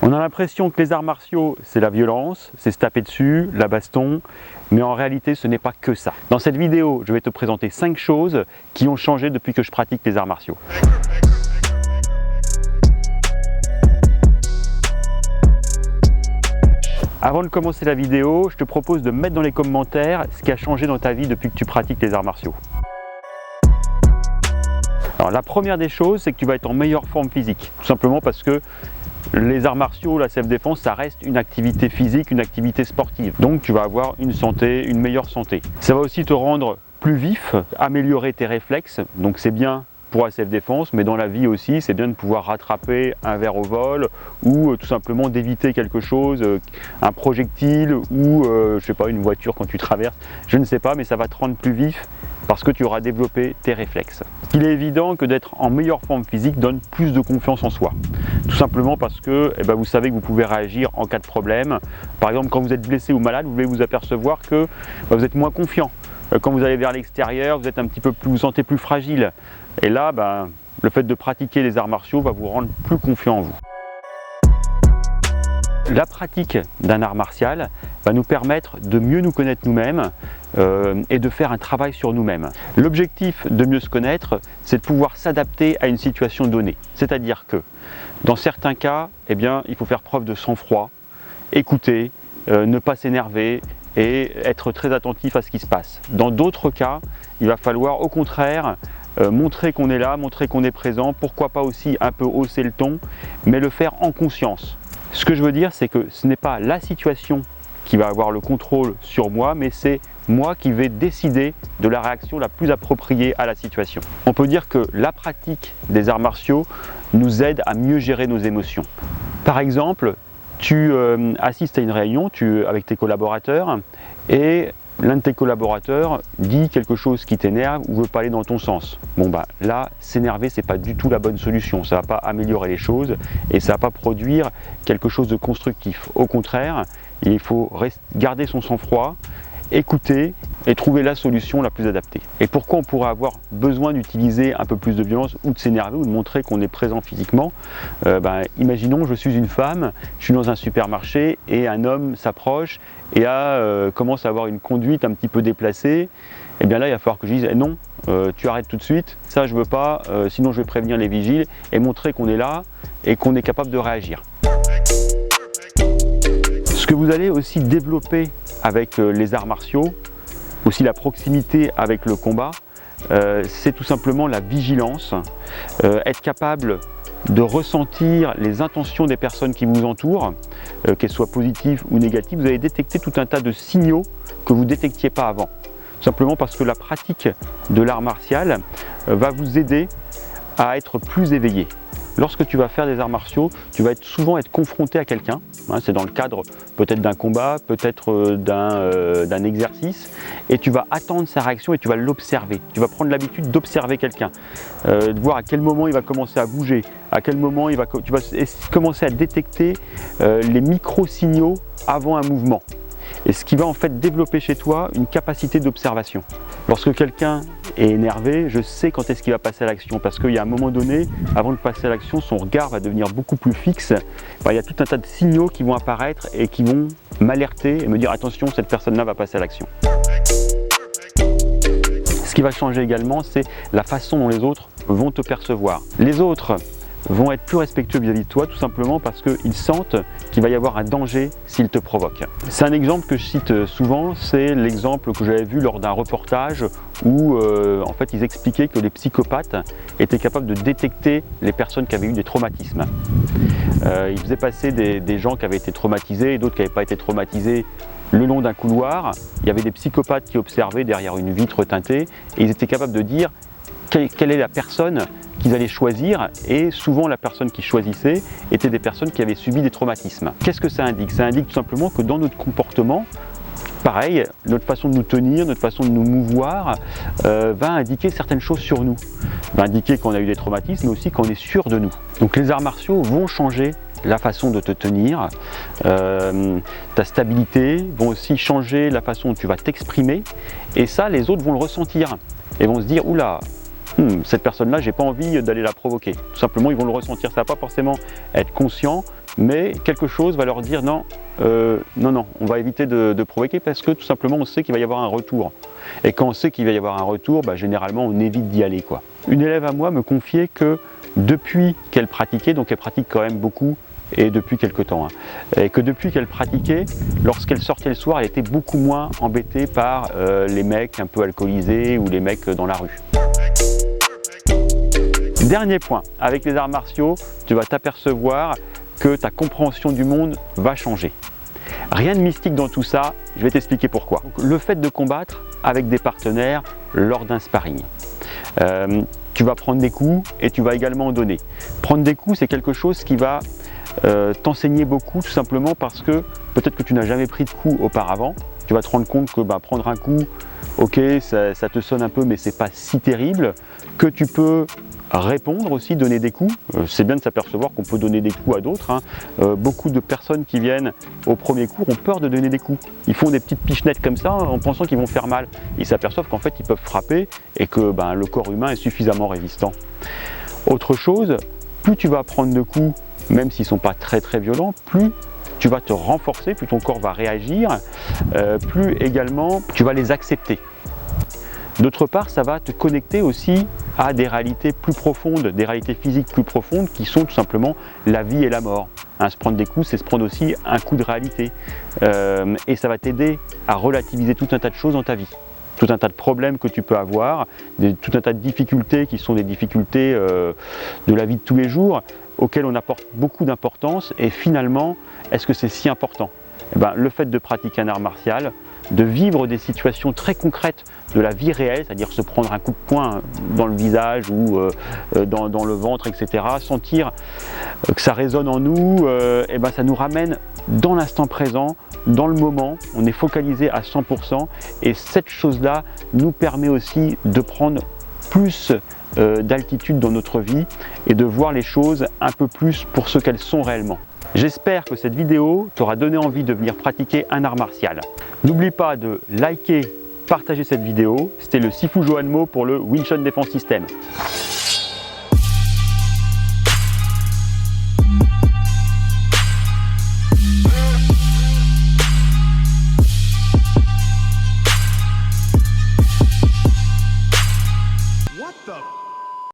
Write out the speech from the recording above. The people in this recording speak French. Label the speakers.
Speaker 1: On a l'impression que les arts martiaux, c'est la violence, c'est se taper dessus, la baston, mais en réalité, ce n'est pas que ça. Dans cette vidéo, je vais te présenter 5 choses qui ont changé depuis que je pratique les arts martiaux. Avant de commencer la vidéo, je te propose de mettre dans les commentaires ce qui a changé dans ta vie depuis que tu pratiques les arts martiaux. Alors la première des choses, c'est que tu vas être en meilleure forme physique, tout simplement parce que les arts martiaux, la self-défense, ça reste une activité physique, une activité sportive. Donc tu vas avoir une meilleure santé. Ça va aussi te rendre plus vif, améliorer tes réflexes, donc c'est bien pour la self-défense, mais dans la vie aussi, c'est bien de pouvoir rattraper un verre au vol ou tout simplement d'éviter quelque chose, un projectile ou je sais pas, une voiture quand tu traverses, je ne sais pas, mais ça va te rendre plus vif parce que tu auras développé tes réflexes. Il est évident que d'être en meilleure forme physique donne plus de confiance en soi. Tout simplement parce que vous savez que vous pouvez réagir en cas de problème. Par exemple, quand vous êtes blessé ou malade, vous allez vous apercevoir que vous êtes moins confiant. Quand vous allez vers l'extérieur, vous êtes un petit peu plus, vous sentez plus fragile. Et là, le fait de pratiquer les arts martiaux va vous rendre plus confiant en vous. La pratique d'un art martial va nous permettre de mieux nous connaître nous-mêmes et de faire un travail sur nous-mêmes. L'objectif de mieux se connaître, c'est de pouvoir s'adapter à une situation donnée. C'est-à-dire que dans certains cas, il faut faire preuve de sang-froid, écouter, ne pas s'énerver et être très attentif à ce qui se passe. Dans d'autres cas, il va falloir au contraire montrer qu'on est là, montrer qu'on est présent, pourquoi pas aussi un peu hausser le ton, mais le faire en conscience. Ce que je veux dire, c'est que ce n'est pas la situation qui va avoir le contrôle sur moi, mais c'est moi qui vais décider de la réaction la plus appropriée à la situation. On peut dire que la pratique des arts martiaux nous aide à mieux gérer nos émotions. Par exemple, tu assistes à une réunion avec tes collaborateurs et l'un de tes collaborateurs dit quelque chose qui t'énerve ou veut pas aller dans ton sens. Là, s'énerver, c'est pas du tout la bonne solution. Ça va pas améliorer les choses et ça va pas produire quelque chose de constructif. Au contraire, il faut garder son sang-froid, écouter et trouver la solution la plus adaptée. Et pourquoi on pourrait avoir besoin d'utiliser un peu plus de violence ou de s'énerver ou de montrer qu'on est présent physiquement? Imaginons, je suis une femme, je suis dans un supermarché et un homme s'approche et commence à avoir une conduite un petit peu déplacée. Et bien là, il va falloir que je dise non, tu arrêtes tout de suite, ça je veux pas, sinon je vais prévenir les vigiles et montrer qu'on est là et qu'on est capable de réagir. Ce que vous allez aussi développer avec les arts martiaux, aussi la proximité avec le combat, c'est tout simplement la vigilance, être capable de ressentir les intentions des personnes qui vous entourent, qu'elles soient positives ou négatives. Vous allez détecter tout un tas de signaux que vous ne détectiez pas avant. Tout simplement parce que la pratique de l'art martial va vous aider à être plus éveillé. Lorsque tu vas faire des arts martiaux, tu vas souvent être confronté à quelqu'un, c'est dans le cadre peut-être d'un combat, peut-être d'un exercice, et tu vas attendre sa réaction et tu vas l'observer. Tu vas prendre l'habitude d'observer quelqu'un, de voir à quel moment il va commencer à bouger, à quel moment tu vas commencer à détecter les micro-signaux avant un mouvement. Et ce qui va en fait développer chez toi une capacité d'observation. Lorsque quelqu'un est énervé, je sais quand est-ce qu'il va passer à l'action, parce qu'il y a un moment donné, avant de passer à l'action, son regard va devenir beaucoup plus fixe. Il y a tout un tas de signaux qui vont apparaître et qui vont m'alerter et me dire attention, cette personne-là va passer à l'action. Ce qui va changer également, c'est la façon dont les autres vont te percevoir. Les autres vont être plus respectueux vis-à-vis de toi, tout simplement parce qu'ils sentent qu'il va y avoir un danger s'ils te provoquent. C'est un exemple que je cite souvent, c'est l'exemple que j'avais vu lors d'un reportage où en fait ils expliquaient que les psychopathes étaient capables de détecter les personnes qui avaient eu des traumatismes. Ils faisaient passer des gens qui avaient été traumatisés et d'autres qui n'avaient pas été traumatisés le long d'un couloir. Il y avait des psychopathes qui observaient derrière une vitre teintée et ils étaient capables de dire quelle est la personne qu'ils allaient choisir, et souvent la personne qui choisissait était des personnes qui avaient subi des traumatismes. Qu'est-ce que ça indique? Ça indique tout simplement que dans notre comportement, pareil, notre façon de nous tenir, notre façon de nous mouvoir va indiquer certaines choses sur nous. Va indiquer qu'on a eu des traumatismes, mais aussi qu'on est sûr de nous. Donc les arts martiaux vont changer la façon de te tenir, ta stabilité, vont aussi changer la façon dont tu vas t'exprimer, et ça les autres vont le ressentir et vont se dire oula, cette personne-là, j'ai pas envie d'aller la provoquer. Tout simplement, ils vont le ressentir. Ça va pas forcément être conscient, mais quelque chose va leur dire non, non, on va éviter de provoquer parce que tout simplement, on sait qu'il va y avoir un retour. Et quand on sait qu'il va y avoir un retour, généralement, on évite d'y aller, quoi. Une élève à moi me confiait que depuis qu'elle pratiquait, donc elle pratique quand même beaucoup, et depuis quelque temps, et que depuis qu'elle pratiquait, lorsqu'elle sortait le soir, elle était beaucoup moins embêtée par les mecs un peu alcoolisés ou les mecs dans la rue. Dernier point, avec les arts martiaux, tu vas t'apercevoir que ta compréhension du monde va changer. Rien de mystique dans tout ça, je vais t'expliquer pourquoi. Donc, le fait de combattre avec des partenaires lors d'un sparring. Tu vas prendre des coups et tu vas également en donner. Prendre des coups, c'est quelque chose qui va t'enseigner beaucoup, tout simplement parce que peut-être que tu n'as jamais pris de coups auparavant. Tu vas te rendre compte que prendre un coup, ok, ça te sonne un peu, mais c'est pas si terrible, que tu peux répondre aussi, donner des coups. C'est bien de s'apercevoir qu'on peut donner des coups à d'autres. Beaucoup de personnes qui viennent au premier cours ont peur de donner des coups. Ils font des petites pichenettes comme ça en pensant qu'ils vont faire mal. Ils s'aperçoivent qu'en fait ils peuvent frapper et que le corps humain est suffisamment résistant. Autre chose, plus tu vas prendre de coups, même s'ils ne sont pas très violents, plus tu vas te renforcer, plus ton corps va réagir, plus également tu vas les accepter. D'autre part, ça va te connecter aussi à des réalités plus profondes, des réalités physiques plus profondes qui sont tout simplement la vie et la mort. Se prendre des coups, c'est se prendre aussi un coup de réalité. Et ça va t'aider à relativiser tout un tas de choses dans ta vie. Tout un tas de problèmes que tu peux avoir, tout un tas de difficultés qui sont des difficultés de la vie de tous les jours, auxquelles on apporte beaucoup d'importance. Et finalement, est-ce que c'est si important ? Le fait de pratiquer un art martial, de vivre des situations très concrètes de la vie réelle, c'est-à-dire se prendre un coup de poing dans le visage ou dans le ventre, etc., sentir que ça résonne en nous, ça nous ramène dans l'instant présent, dans le moment, on est focalisé à 100%, et cette chose-là nous permet aussi de prendre plus d'altitude dans notre vie et de voir les choses un peu plus pour ce qu'elles sont réellement. J'espère que cette vidéo t'aura donné envie de venir pratiquer un art martial. N'oublie pas de liker, partager cette vidéo. C'était le Sifu Joanmo pour le Wing Chun Defense System.